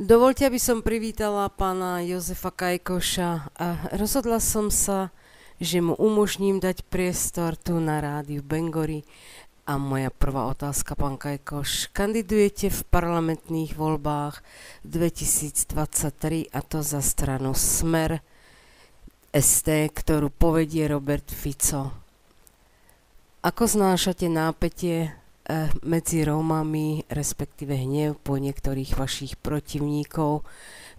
Dovoľte, aby som privítala pána Jozefa Kajkoša a rozhodla som sa, že mu umožním dať priestor tu na rádiu Bangori. A moja prvá otázka, pán Kajkoš. Kandidujete v parlamentných voľbách 2023 a to za stranu Smer ST, ktorú povedie Robert Fico. Ako znášate nápätie medzi Rómami, respektíve hnev po niektorých vašich protivníkov?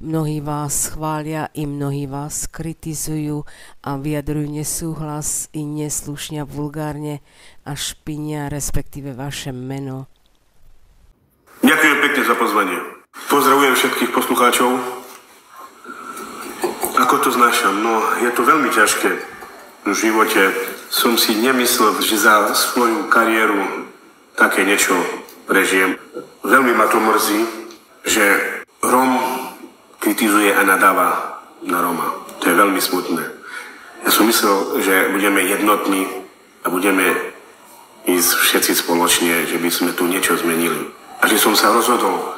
Mnohí vás chvália i mnohí vás kritizujú a vyjadrujú nesúhlas i neslušne vulgárne a špinia, respektíve vaše meno. Ďakujem pekne za pozvanie. Pozdravujem všetkých poslucháčov. Ako to znášam? No, je to veľmi ťažké v živote. Som si nemyslel, že za svoju kariéru také niečo prežijem. Veľmi ma to mrzí, že Róm kritizuje a nadáva na Róma. To je veľmi smutné. Ja som myslel, že budeme jednotní a budeme ísť všetci spoločne, že by sme tu niečo zmenili. A že som sa rozhodol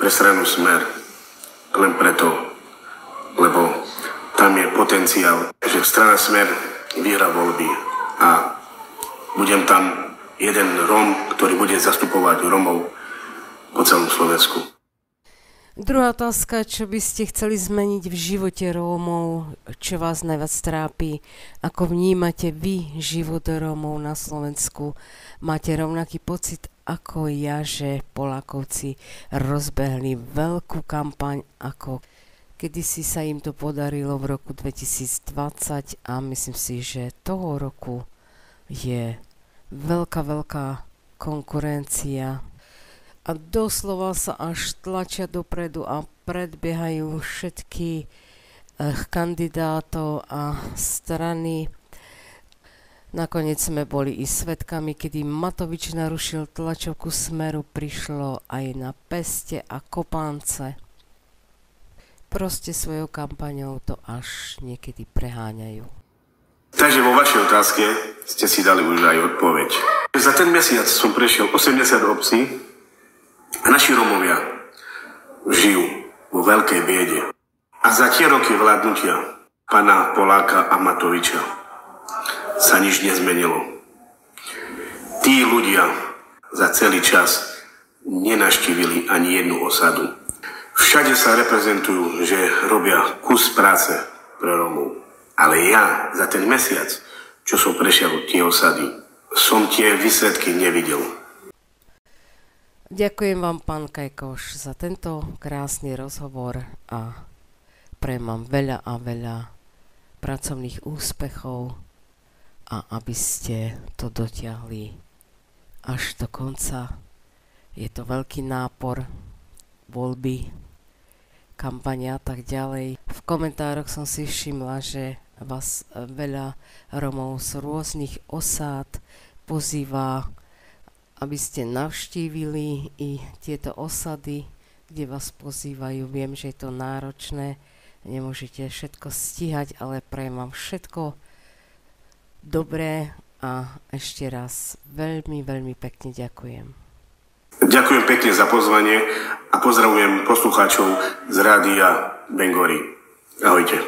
pre stranu Smer len preto, lebo tam je potenciál, že strana Smer vyhrá voľby a budem tam jeden Róm, ktorý bude zastupovať Rómov po celom Slovensku. Druhá otázka, čo by ste chceli zmeniť v živote Rómov, čo vás najviac trápi, ako vnímate vy život Rómov na Slovensku? Máte rovnaký pocit ako ja, že Polákovci rozbehli veľkú kampaň, ako kedysi sa im to podarilo v roku 2020 a myslím si, že toho roku je veľká konkurencia a doslova sa až tlačia dopredu a predbiehajú všetky kandidátov a strany. Nakoniec sme boli i svedkami, kedy Matovič narušil tlačovku Smeru, prišlo aj na peste a kopánce. Proste svojou kampaňou to až niekedy preháňajú. Takže vo vašej otázke ste si dali už aj odpoveď. Za ten mesiac som prešiel 80 obcí a naši Rómovia žijú vo veľkej biede. A za tie roky vládnutia pána Poláka a Matoviča sa nič nezmenilo. Tí ľudia za celý čas nenaštívili ani jednu osadu. Všade sa reprezentujú, že robia kus práce pre Rómov. Ale ja za ten mesiac, čo som prešiel tie osady, som tie výsledky nevidel. Ďakujem vám, pán Kajkoš, za tento krásny rozhovor a prajem vám veľa a veľa pracovných úspechov a aby ste to dotiahli až do konca. Je to veľký nápor, voľby, kampania a tak ďalej. V komentároch som si všimla, že vás veľa Rómov z rôznych osád pozýva, aby ste navštívili i tieto osady, kde vás pozývajú. Viem, že je to náročné, nemôžete všetko stíhať, ale prajem vám všetko dobré a ešte raz veľmi pekne ďakujem. Ďakujem pekne za pozvanie a pozdravujem poslucháčov z rádia Bangori. Ahojte.